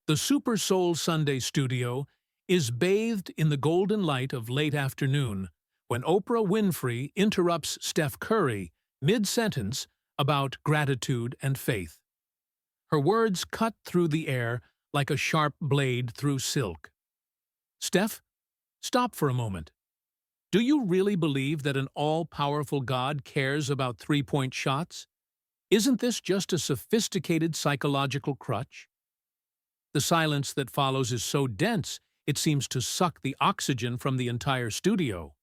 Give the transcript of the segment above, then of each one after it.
The Super Soul Sunday studio is bathed in the golden light of late afternoon when Oprah Winfrey interrupts Steph Curry mid-sentence about gratitude and faith. Her words cut through the air like a sharp blade through silk. Steph, stop for a moment. Do you really believe that an all-powerful God cares about three-point shots? Isn't this just a sophisticated psychological crutch? The silence that follows is so dense, it seems to suck the oxygen from the entire studio.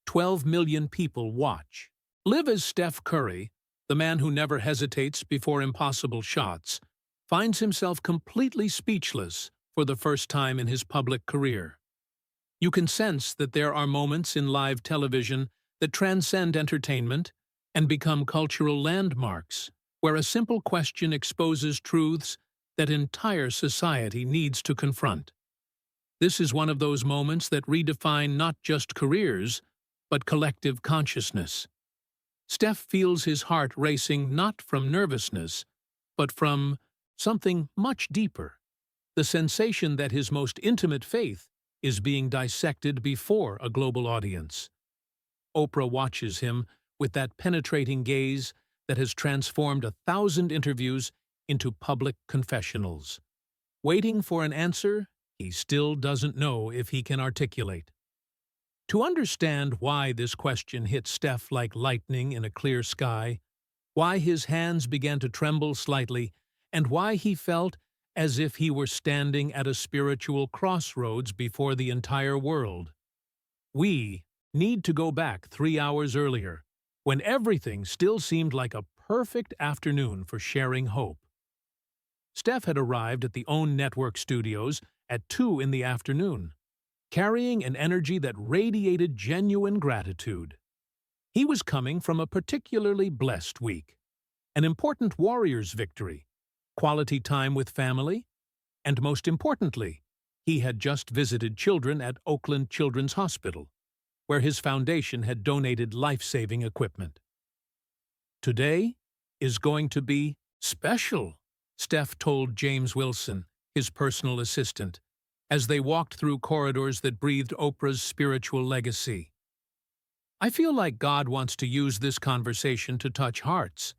12 million people watch. Live as Steph Curry, the man who never hesitates before impossible shots, finds himself completely speechless for the first time in his public career. You can sense that there are moments in live television that transcend entertainment and become cultural landmarks, where a simple question exposes truths that entire society needs to confront. This is one of those moments that redefine not just careers, but collective consciousness. Steph feels his heart racing not from nervousness, but from something much deeper, the sensation that his most intimate faith is being dissected before a global audience. Oprah watches him with that penetrating gaze that has transformed 1,000 interviews into public confessionals. Waiting for an answer he still doesn't know if he can articulate. To understand why this question hit Steph like lightning in a clear sky, why his hands began to tremble slightly, and why he felt as if he were standing at a spiritual crossroads before the entire world, we need to go back 3 hours earlier, when everything still seemed like a perfect afternoon for sharing hope. Steph had arrived at the OWN Network studios at 2 in the afternoon, carrying an energy that radiated genuine gratitude. He was coming from a particularly blessed week, an important Warriors victory, quality time with family, and most importantly, he had just visited children at Oakland Children's Hospital, where his foundation had donated life-saving equipment. Today is going to be special, Steph told James Wilson, his personal assistant, as they walked through corridors that breathed Oprah's spiritual legacy. I feel like God wants to use this conversation to touch hearts.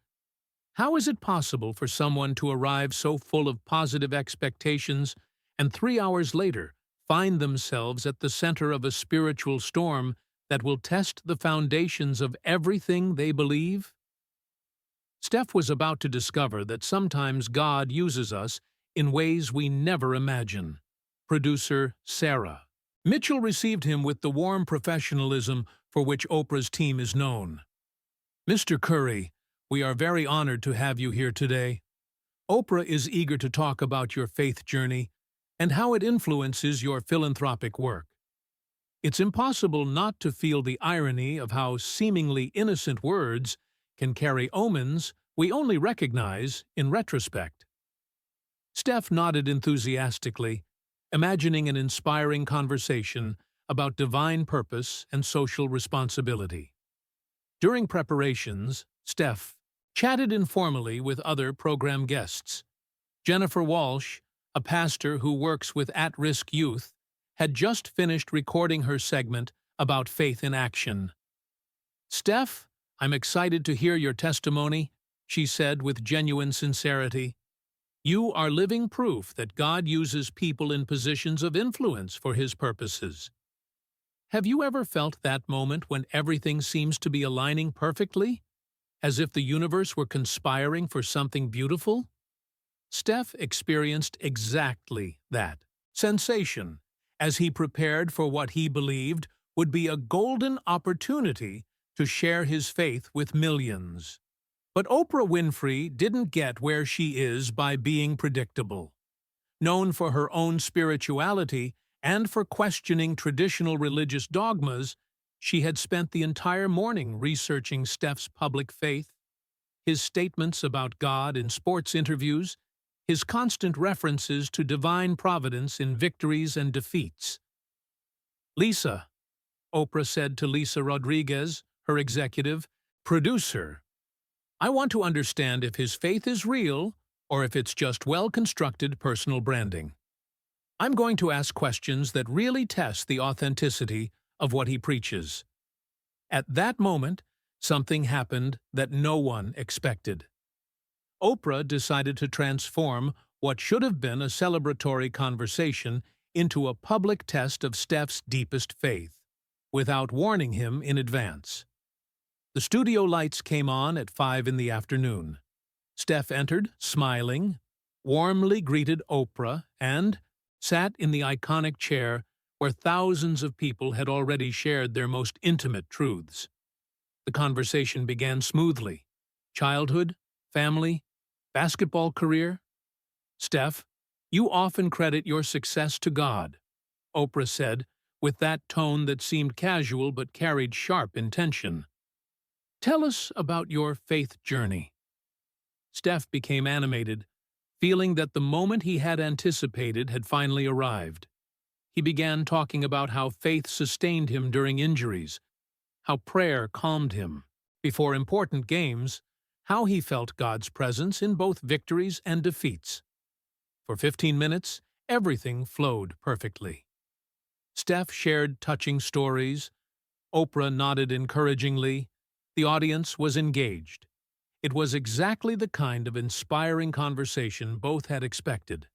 How is it possible for someone to arrive so full of positive expectations and 3 hours later find themselves at the center of a spiritual storm that will test the foundations of everything they believe? Steph was about to discover that sometimes God uses us in ways we never imagine. Producer Sarah Mitchell received him with the warm professionalism for which Oprah's team is known. Mr. Curry, we are very honored to have you here today. Oprah is eager to talk about your faith journey and how it influences your philanthropic work. It's impossible not to feel the irony of how seemingly innocent words can carry omens we only recognize in retrospect. Steph nodded enthusiastically, imagining an inspiring conversation about divine purpose and social responsibility. During preparations, Steph chatted informally with other program guests. Jennifer Walsh, a pastor who works with at-risk youth, had just finished recording her segment about faith in action. Steph, I'm excited to hear your testimony, she said with genuine sincerity. You are living proof that God uses people in positions of influence for His purposes. Have you ever felt that moment when everything seems to be aligning perfectly, as if the universe were conspiring for something beautiful? Steph experienced exactly that sensation as he prepared for what he believed would be a golden opportunity to share his faith with millions. But Oprah Winfrey didn't get where she is by being predictable. Known for her own spirituality and for questioning traditional religious dogmas, she had spent the entire morning researching Steph's public faith, his statements about God in sports interviews, his constant references to divine providence in victories and defeats. Lisa, Oprah said to Lisa Rodriguez, her executive producer, I want to understand if his faith is real or if it's just well-constructed personal branding. I'm going to ask questions that really test the authenticity of what he preaches. At that moment, something happened that no one expected. Oprah decided to transform what should have been a celebratory conversation into a public test of Steph's deepest faith, without warning him in advance. The studio lights came on at 5 in the afternoon. Steph entered, smiling, warmly greeted Oprah, and sat in the iconic chair where thousands of people had already shared their most intimate truths. The conversation began smoothly. Childhood, family, basketball career. "Steph, you often credit your success to God," Oprah said, with that tone that seemed casual but carried sharp intention. "Tell us about your faith journey." Steph became animated, feeling that the moment he had anticipated had finally arrived. He began talking about how faith sustained him during injuries, how prayer calmed him before important games, how he felt God's presence in both victories and defeats. For 15 minutes, everything flowed perfectly. Steph shared touching stories. Oprah nodded encouragingly. The audience was engaged. It was exactly the kind of inspiring conversation both had expected.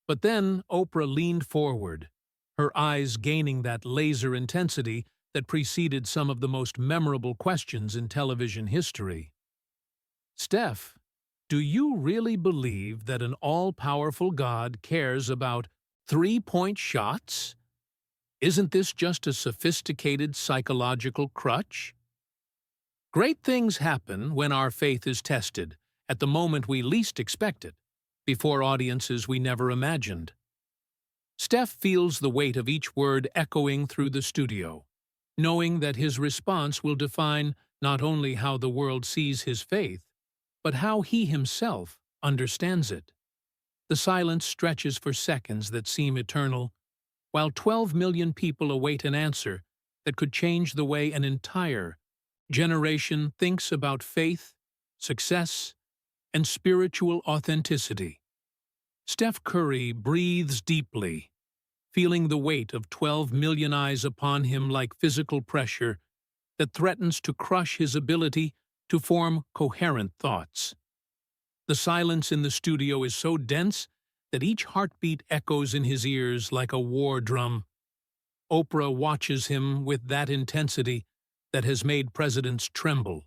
But then Oprah leaned forward, her eyes gaining that laser intensity that preceded some of the most memorable questions in television history. "Steph, do you really believe that an all-powerful God cares about three-point shots? Isn't this just a sophisticated psychological crutch?" Great things happen when our faith is tested, at the moment we least expect it, before audiences we never imagined. Steph feels the weight of each word echoing through the studio, knowing that his response will define not only how the world sees his faith, but how he himself understands it. The silence stretches for seconds that seem eternal, while 12 million people await an answer that could change the way an entire generation thinks about faith, success, and spiritual authenticity. Steph Curry breathes deeply, feeling the weight of 12 million eyes upon him like physical pressure that threatens to crush his ability to form coherent thoughts. The silence in the studio is so dense that each heartbeat echoes in his ears like a war drum. Oprah watches him with that intensity that has made presidents tremble,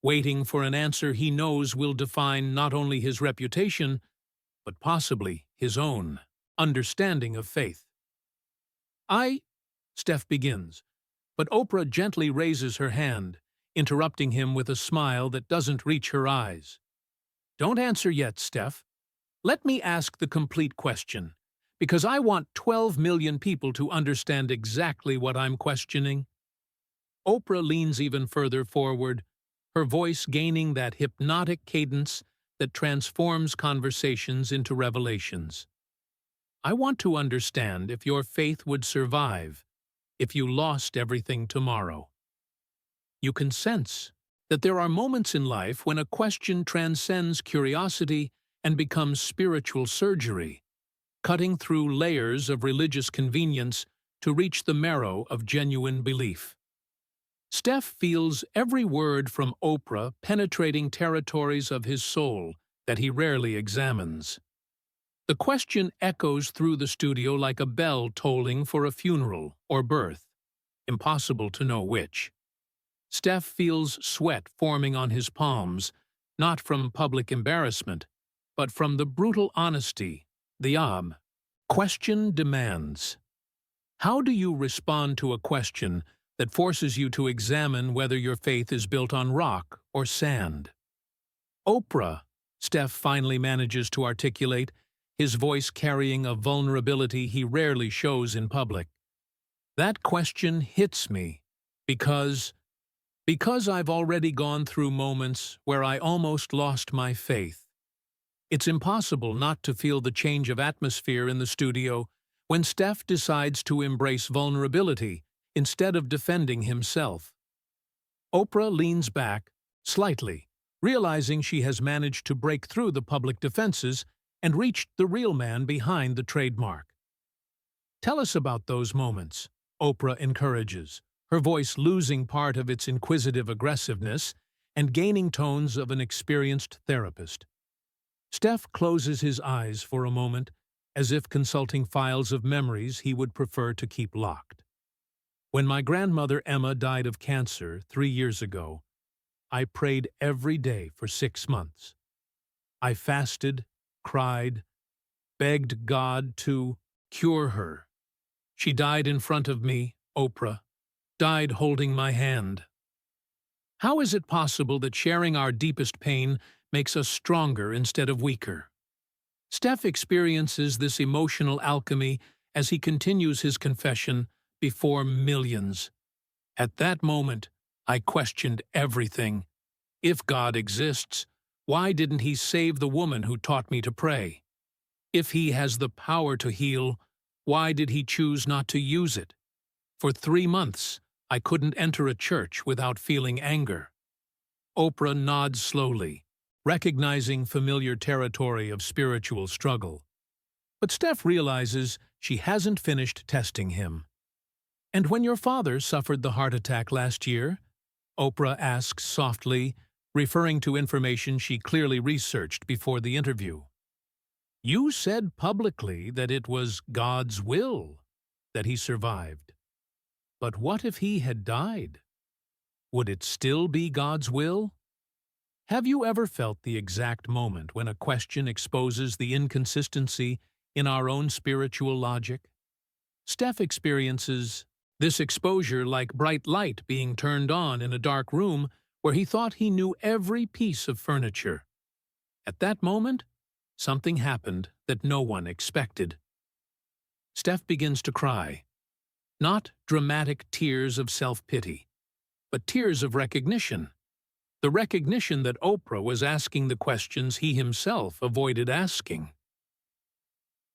waiting for an answer he knows will define not only his reputation, but possibly his own understanding of faith. Steph begins, but Oprah gently raises her hand, interrupting him with a smile that doesn't reach her eyes. "Don't answer yet, Steph. Let me ask the complete question, because I want 12 million people to understand exactly what I'm questioning." Oprah leans even further forward, her voice gaining that hypnotic cadence that transforms conversations into revelations. "I want to understand if your faith would survive if you lost everything tomorrow." You can sense that there are moments in life when a question transcends curiosity and becomes spiritual surgery, cutting through layers of religious convenience to reach the marrow of genuine belief. Steph feels every word from Oprah penetrating territories of his soul that he rarely examines. The question echoes through the studio like a bell tolling for a funeral or birth, impossible to know which. Steph feels sweat forming on his palms, not from public embarrassment, but from the brutal honesty the question demands. How do you respond to a question that forces you to examine whether your faith is built on rock or sand? "Oprah," Steph finally manages to articulate, his voice carrying a vulnerability he rarely shows in public. "That question hits me because I've already gone through moments where I almost lost my faith. It's impossible not to feel the change of atmosphere in the studio when Steph decides to embrace vulnerability instead of defending himself." Oprah leans back, slightly, realizing she has managed to break through the public defenses and reached the real man behind the trademark. "Tell us about those moments," Oprah encourages, her voice losing part of its inquisitive aggressiveness and gaining tones of an experienced therapist. Steph closes his eyes for a moment, as if consulting files of memories he would prefer to keep locked. "When my grandmother Emma died of cancer 3 years ago, I prayed every day for 6 months. I fasted, cried, begged God to cure her. She died in front of me, Oprah, died holding my hand." How is it possible that sharing our deepest pain makes us stronger instead of weaker? Steph experiences this emotional alchemy as he continues his confession before millions. "At that moment, I questioned everything. If God exists, why didn't he save the woman who taught me to pray? If he has the power to heal, why did he choose not to use it? For 3 months, I couldn't enter a church without feeling anger." Oprah nods slowly, recognizing familiar territory of spiritual struggle. But Steph realizes she hasn't finished testing him. "And when your father suffered the heart attack last year?" Oprah asks softly, referring to information she clearly researched before the interview. "You said publicly that it was God's will that he survived. But what if he had died? Would it still be God's will?" Have you ever felt the exact moment when a question exposes the inconsistency in our own spiritual logic? Steph experiences this exposure like bright light being turned on in a dark room where he thought he knew every piece of furniture. At that moment, something happened that no one expected. Steph begins to cry. Not dramatic tears of self-pity, but tears of recognition. The recognition that Oprah was asking the questions he himself avoided asking.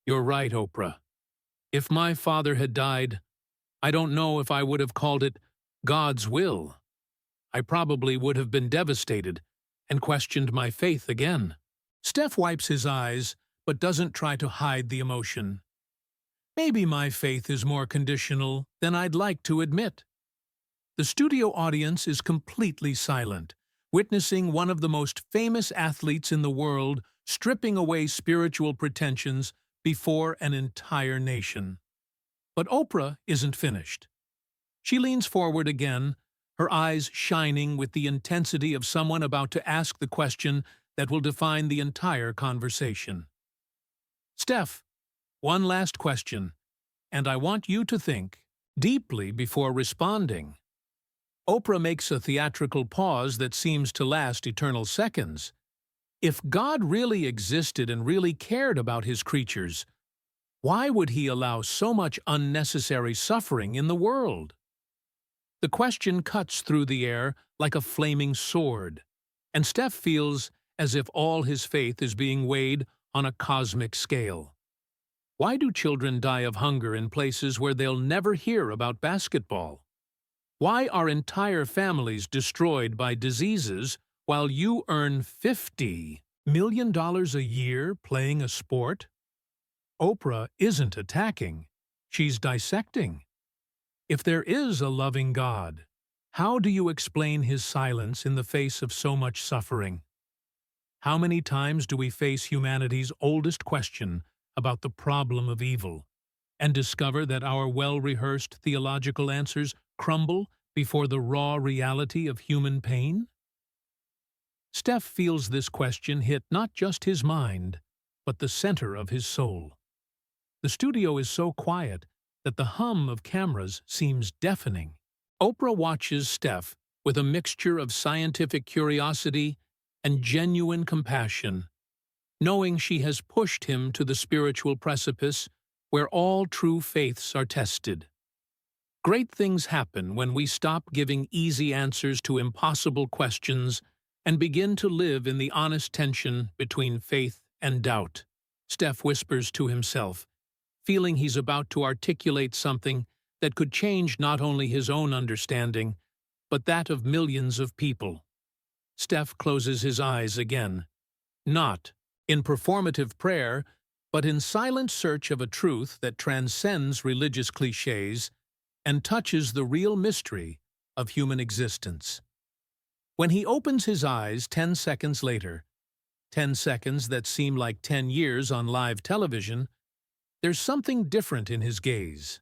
"You're right, Oprah. If my father had died, I don't know if I would have called it God's will. I probably would have been devastated and questioned my faith again." Steph wipes his eyes, but doesn't try to hide the emotion. "Maybe my faith is more conditional than I'd like to admit." The studio audience is completely silent, witnessing one of the most famous athletes in the world stripping away spiritual pretensions before an entire nation. But Oprah isn't finished. She leans forward again, her eyes shining with the intensity of someone about to ask the question that will define the entire conversation. "Steph, one last question, and I want you to think deeply before responding." Oprah makes a theatrical pause that seems to last eternal seconds. If God really existed and really cared about his creatures, why would he allow so much unnecessary suffering in the world? The question cuts through the air like a flaming sword, and Steph feels as if all his faith is being weighed on a cosmic scale. Why do children die of hunger in places where they'll never hear about basketball? Why are entire families destroyed by diseases while you earn $50 million a year playing a sport? Oprah isn't attacking, she's dissecting. If there is a loving God, how do you explain his silence in the face of so much suffering? How many times do we face humanity's oldest question about the problem of evil, and discover that our well-rehearsed theological answers crumble before the raw reality of human pain? Steph feels this question hit not just his mind, but the center of his soul. The studio is so quiet that the hum of cameras seems deafening. Oprah watches Steph with a mixture of scientific curiosity and genuine compassion, knowing she has pushed him to the spiritual precipice where all true faiths are tested. Great things happen when we stop giving easy answers to impossible questions and begin to live in the honest tension between faith and doubt. Steph whispers to himself, feeling he's about to articulate something that could change not only his own understanding, but that of millions of people. Steph closes his eyes again. Not in performative prayer, but in silent search of a truth that transcends religious cliches and touches the real mystery of human existence. When he opens his eyes 10 seconds later, 10 seconds that seem like 10 years on live television, there's something different in his gaze.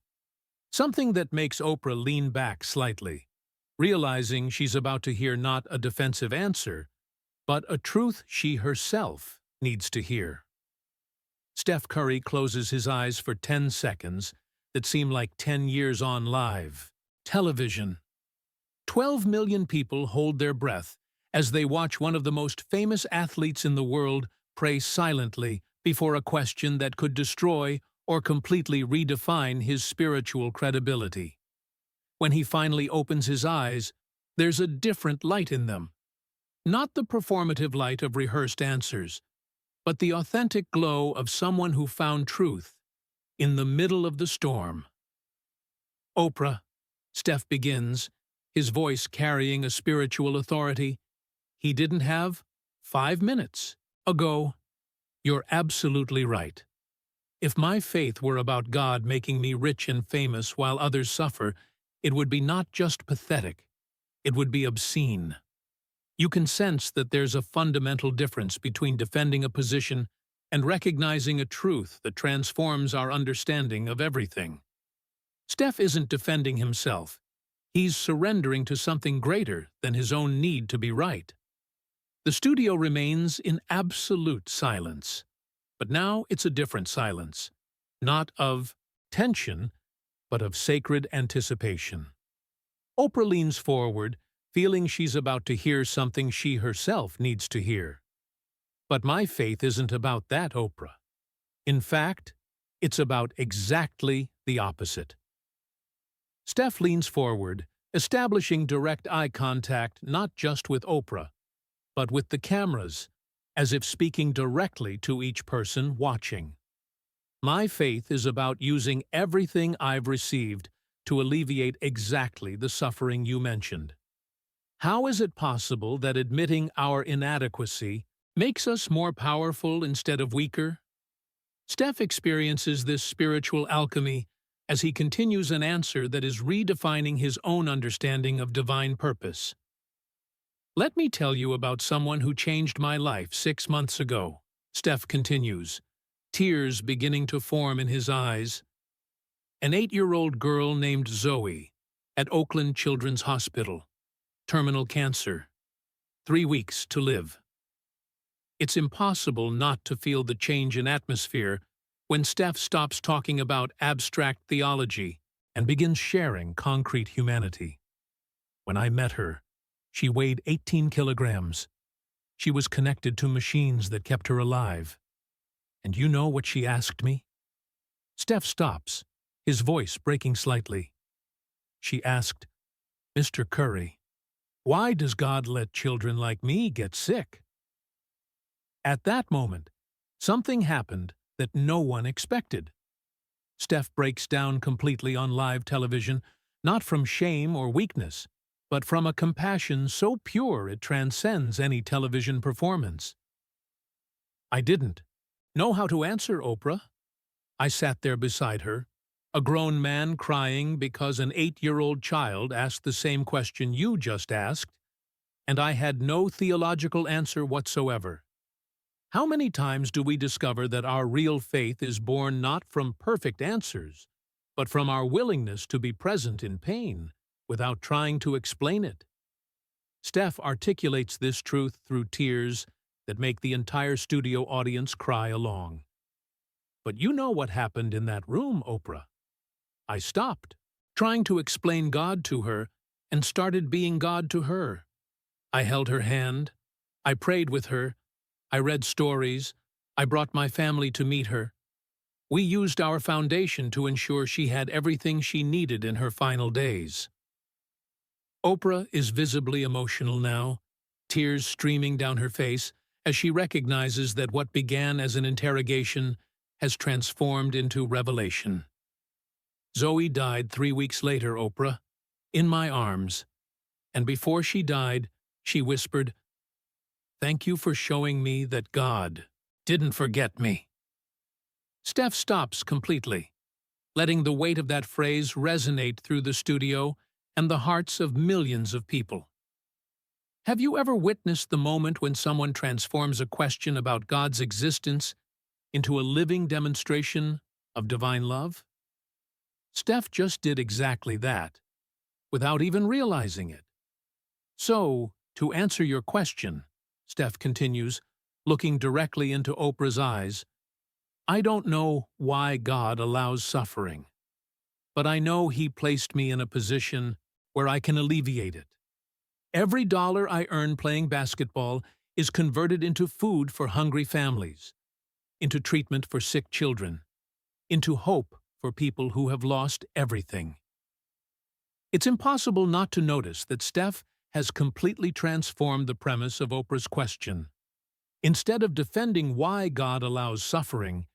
Something that makes Oprah lean back slightly, realizing she's about to hear not a defensive answer, but a truth she herself needs to hear. Steph Curry closes his eyes for 10 seconds that seem like 10 years on live television. 12 million people hold their breath as they watch one of the most famous athletes in the world pray silently before a question that could destroy or completely redefine his spiritual credibility. When he finally opens his eyes, there's a different light in them. Not the performative light of rehearsed answers, but the authentic glow of someone who found truth in the middle of the storm. Oprah, Steph begins, his voice carrying a spiritual authority he didn't have 5 minutes ago. You're absolutely right. If my faith were about God making me rich and famous while others suffer, it would be not just pathetic, it would be obscene. You can sense that there's a fundamental difference between defending a position and recognizing a truth that transforms our understanding of everything. Steph isn't defending himself. He's surrendering to something greater than his own need to be right. The studio remains in absolute silence. But now it's a different silence, not of tension, but of sacred anticipation. Oprah leans forward, feeling she's about to hear something she herself needs to hear. But my faith isn't about that, Oprah. In fact, it's about exactly the opposite. Steph leans forward, establishing direct eye contact not just with Oprah, but with the cameras, as if speaking directly to each person watching. My faith is about using everything I've received to alleviate exactly the suffering you mentioned. How is it possible that admitting our inadequacy makes us more powerful instead of weaker? Steph experiences this spiritual alchemy as he continues an answer that is redefining his own understanding of divine purpose. Let me tell you about someone who changed my life 6 months ago, Steph continues, tears beginning to form in his eyes. An 8-year-old girl named Zoe at Oakland Children's Hospital. Terminal cancer. 3 weeks to live. It's impossible not to feel the change in atmosphere when Steph stops talking about abstract theology and begins sharing concrete humanity. When I met her, she weighed 18 kilograms. She was connected to machines that kept her alive. And you know what she asked me? Steph stops, his voice breaking slightly. She asked, "Mr. Curry, why does God let children like me get sick?" At that moment, something happened that no one expected. Steph breaks down completely on live television, not from shame or weakness, but from a compassion so pure it transcends any television performance. I didn't know how to answer, Oprah. I sat there beside her, a grown man crying because an 8-year-old child asked the same question you just asked, and I had no theological answer whatsoever. How many times do we discover that our real faith is born not from perfect answers, but from our willingness to be present in pain, without trying to explain it? Steph articulates this truth through tears that make the entire studio audience cry along. But you know what happened in that room, Oprah. I stopped, trying to explain God to her, and started being God to her. I held her hand. I prayed with her. I read stories. I brought my family to meet her. We used our foundation to ensure she had everything she needed in her final days. Oprah is visibly emotional now, tears streaming down her face as she recognizes that what began as an interrogation has transformed into revelation. Zoe died 3 weeks later, Oprah, in my arms. And before she died, she whispered, Thank you for showing me that God didn't forget me." Steph stops completely, letting the weight of that phrase resonate through the studio and the hearts of millions of people. Have you ever witnessed the moment when someone transforms a question about God's existence into a living demonstration of divine love? Steph just did exactly that, without even realizing it. So, to answer your question, Steph continues, looking directly into Oprah's eyes, I don't know why God allows suffering, but I know He placed me in a position where I can alleviate it. Every dollar I earn playing basketball is converted into food for hungry families, into treatment for sick children, into hope for people who have lost everything. It's impossible not to notice that Steph has completely transformed the premise of Oprah's question. Instead of defending why God allows suffering,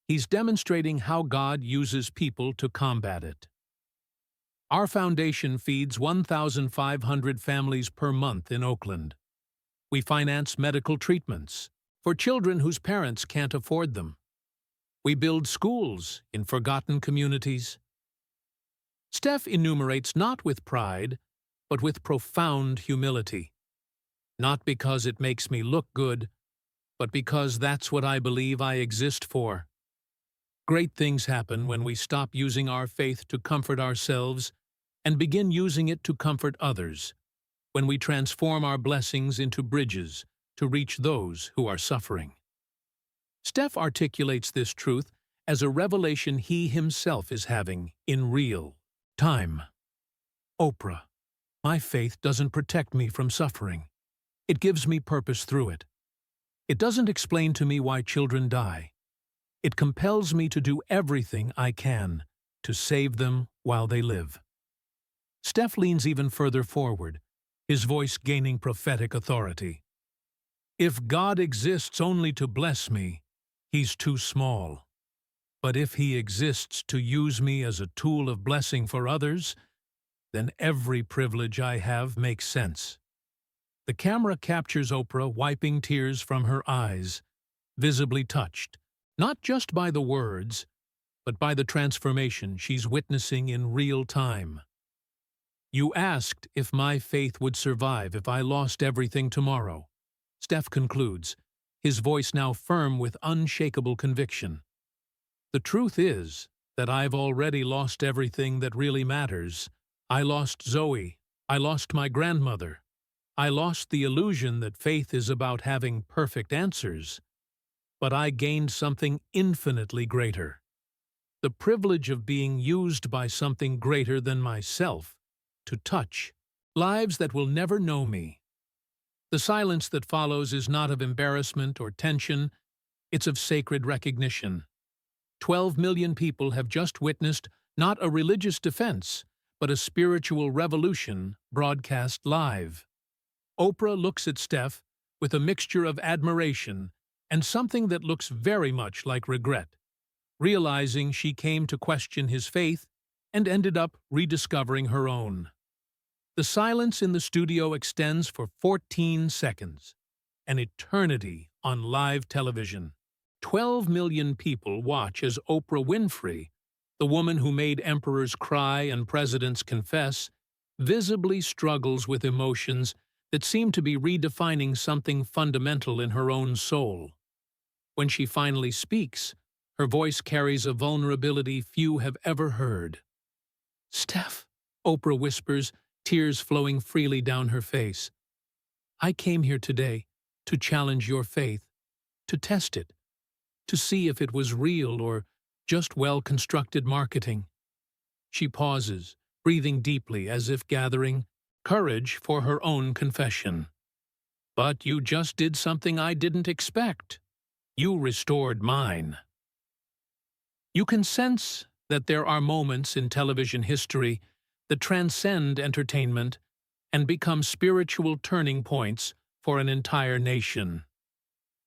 he's demonstrating how God uses people to combat it. Our foundation feeds 1,500 families per month in Oakland. We finance medical treatments for children whose parents can't afford them. We build schools in forgotten communities. Steph enumerates not with pride, but with profound humility. Not because it makes me look good, but because that's what I believe I exist for. Great things happen when we stop using our faith to comfort ourselves and begin using it to comfort others, when we transform our blessings into bridges to reach those who are suffering. Steph articulates this truth as a revelation he himself is having in real time. Oprah, my faith doesn't protect me from suffering. It gives me purpose through it. It doesn't explain to me why children die. It compels me to do everything I can to save them while they live. Steph leans even further forward, his voice gaining prophetic authority. If God exists only to bless me, He's too small. But if He exists to use me as a tool of blessing for others, then every privilege I have makes sense. The camera captures Oprah wiping tears from her eyes, visibly touched, not just by the words, but by the transformation she's witnessing in real time. You asked if my faith would survive if I lost everything tomorrow, Steph concludes, his voice now firm with unshakable conviction. The truth is that I've already lost everything that really matters. I lost Zoe. I lost my grandmother. I lost the illusion that faith is about having perfect answers. But I gained something infinitely greater. The privilege of being used by something greater than myself to touch lives that will never know me. The silence that follows is not of embarrassment or tension, it's of sacred recognition. 12 million people have just witnessed not a religious defense, but a spiritual revolution broadcast live. Oprah looks at Steph with a mixture of admiration and something that looks very much like regret, realizing she came to question his faith and ended up rediscovering her own. The silence in the studio extends for 14 seconds, an eternity on live television. 12 million people watch as Oprah Winfrey, the woman who made emperors cry and presidents confess, visibly struggles with emotions that seem to be redefining something fundamental in her own soul. When she finally speaks, her voice carries a vulnerability few have ever heard. "Steph," Oprah whispers, tears flowing freely down her face. "I came here today to challenge your faith, to test it, to see if it was real or just well-constructed marketing." She pauses, breathing deeply as if gathering courage for her own confession. "But you just did something I didn't expect. You restored mine." You can sense that there are moments in television history that transcend entertainment and become spiritual turning points for an entire nation.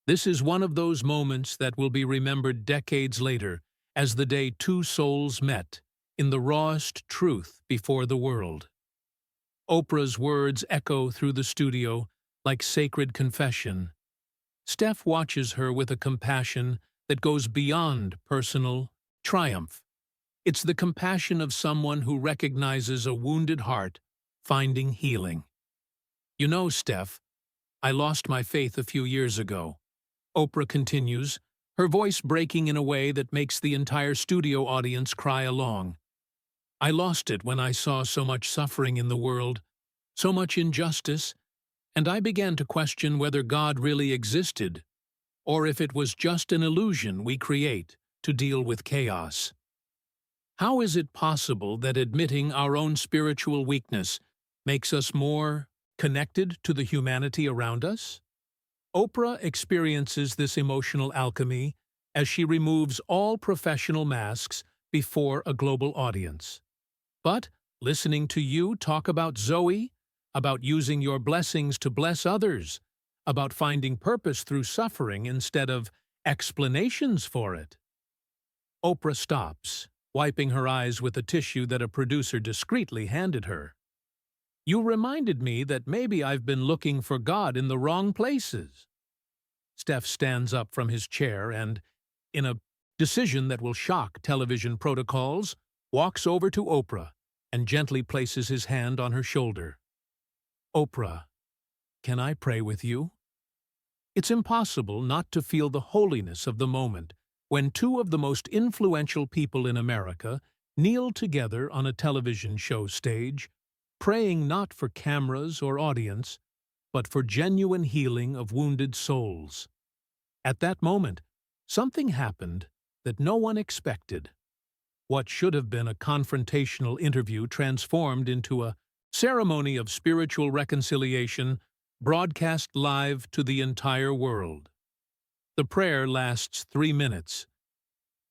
This is one of those moments that will be remembered decades later as the day two souls met in the rawest truth before the world. Oprah's words echo through the studio, like sacred confession. Steph watches her with a compassion that goes beyond personal triumph. It's the compassion of someone who recognizes a wounded heart finding healing. You know, Steph, I lost my faith a few years ago. Oprah continues, her voice breaking in a way that makes the entire studio audience cry along. I lost it when I saw so much suffering in the world, so much injustice, and I began to question whether God really existed, or if it was just an illusion we create to deal with chaos. How is it possible that admitting our own spiritual weakness makes us more connected to the humanity around us? Oprah experiences this emotional alchemy as she removes all professional masks before a global audience. But listening to you talk about Zoe, about using your blessings to bless others, about finding purpose through suffering instead of explanations for it. Oprah stops, wiping her eyes with a tissue that a producer discreetly handed her. You reminded me that maybe I've been looking for God in the wrong places. Steph stands up from his chair and, in a decision that will shock television protocols, walks over to Oprah and gently places his hand on her shoulder. Oprah, can I pray with you? It's impossible not to feel the holiness of the moment when two of the most influential people in America kneel together on a television show stage, praying not for cameras or audience, but for genuine healing of wounded souls. At that moment, something happened that no one expected. What should have been a confrontational interview transformed into a ceremony of spiritual reconciliation broadcast live to the entire world. The prayer lasts 3 minutes.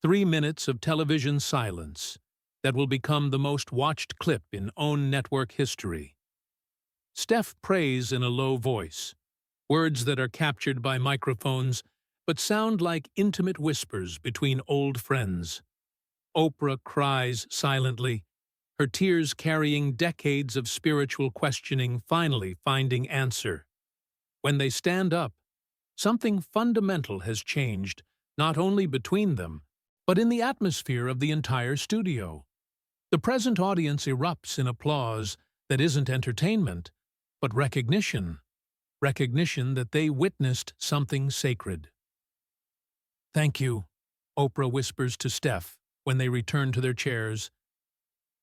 3 minutes of television silence that will become the most watched clip in OWN network history. Steph prays in a low voice, words that are captured by microphones but sound like intimate whispers between old friends. Oprah cries silently, her tears carrying decades of spiritual questioning finally finding answer. When they stand up, something fundamental has changed, not only between them, but in the atmosphere of the entire studio. The present audience erupts in applause that isn't entertainment, but recognition. Recognition that they witnessed something sacred. Thank you, Oprah whispers to Steph when they return to their chairs.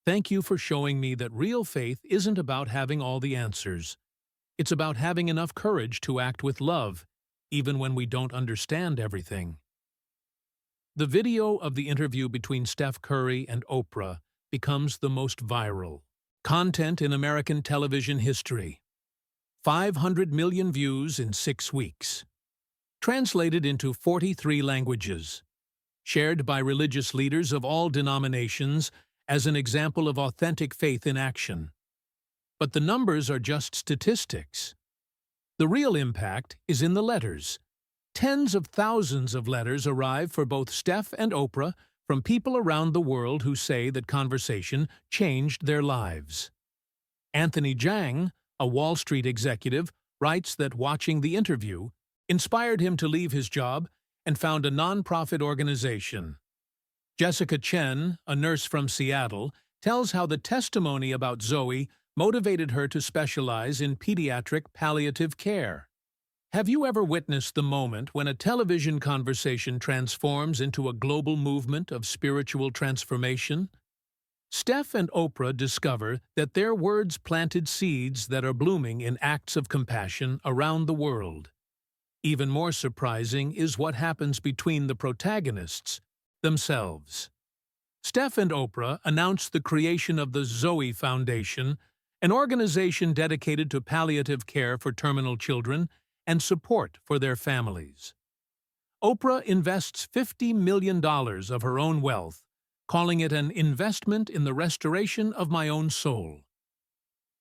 Thank you for showing me that real faith isn't about having all the answers. It's about having enough courage to act with love, even when we don't understand everything. The video of the interview between Steph Curry and Oprah becomes the most viral content in American television history. 500 million views in 6 weeks. Translated into 43 languages. Shared by religious leaders of all denominations as an example of authentic faith in action. But the numbers are just statistics. The real impact is in the letters. Tens of thousands of letters arrive for both Steph and Oprah from people around the world who say that conversation changed their lives. Anthony Zhang, a Wall Street executive, writes that watching the interview inspired him to leave his job and found a nonprofit organization. Jessica Chen, a nurse from Seattle, tells how the testimony about Zoe motivated her to specialize in pediatric palliative care. Have you ever witnessed the moment when a television conversation transforms into a global movement of spiritual transformation? Steph and Oprah discover that their words planted seeds that are blooming in acts of compassion around the world. Even more surprising is what happens between the protagonists themselves. Steph and Oprah announced the creation of the Zoe Foundation, an organization dedicated to palliative care for terminal children and support for their families. Oprah invests $50 million of her own wealth, calling it an investment in the restoration of my own soul.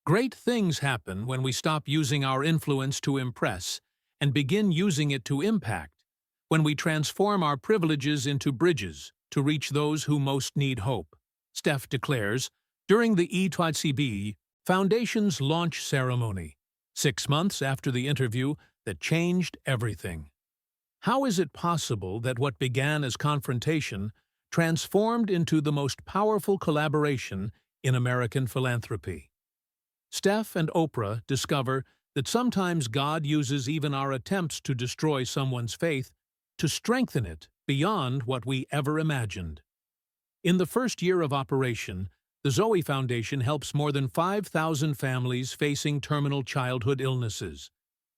Great things happen when we stop using our influence to impress and begin using it to impact, when we transform our privileges into bridges to reach those who most need hope, Steph declares during the E2CB Foundation's launch ceremony, 6 months after the interview that changed everything. How is it possible that what began as confrontation transformed into the most powerful collaboration in American philanthropy? Steph and Oprah discover that sometimes God uses even our attempts to destroy someone's faith to strengthen it beyond what we ever imagined. In the first year of operation, the Zoe Foundation helps more than 5,000 families facing terminal childhood illnesses.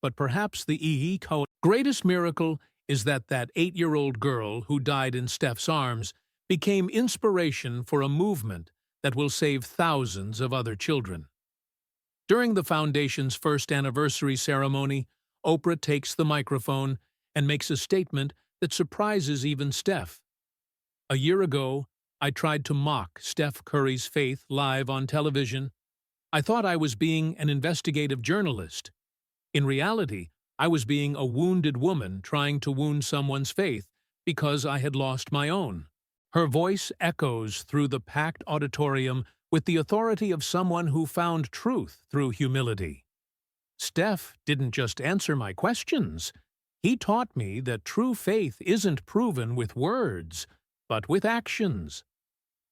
But perhaps the greatest miracle is that 8-year-old girl who died in Steph's arms became inspiration for a movement that will save thousands of other children. During the Foundation's first anniversary ceremony, Oprah takes the microphone and makes a statement that surprises even Steph. "A year ago, I tried to mock Steph Curry's faith live on television. I thought I was being an investigative journalist. In reality, I was being a wounded woman trying to wound someone's faith because I had lost my own." Her voice echoes through the packed auditorium with the authority of someone who found truth through humility. "Steph didn't just answer my questions. He taught me that true faith isn't proven with words, but with actions."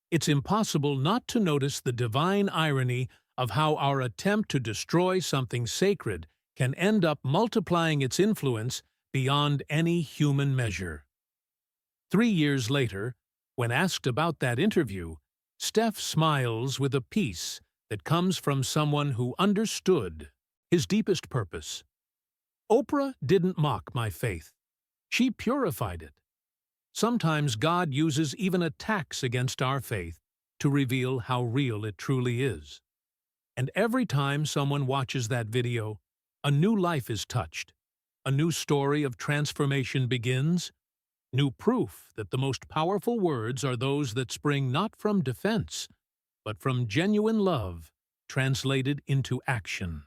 It's impossible not to notice the divine irony of how our attempt to destroy something sacred can end up multiplying its influence beyond any human measure. 3 years later, when asked about that interview, Steph smiles with a peace that comes from someone who understood his deepest purpose. "Oprah didn't mock my faith. She purified it." Sometimes God uses even attacks against our faith to reveal how real it truly is. And every time someone watches that video, a new life is touched. A new story of transformation begins. New proof that the most powerful words are those that spring not from defense, but from genuine love translated into action.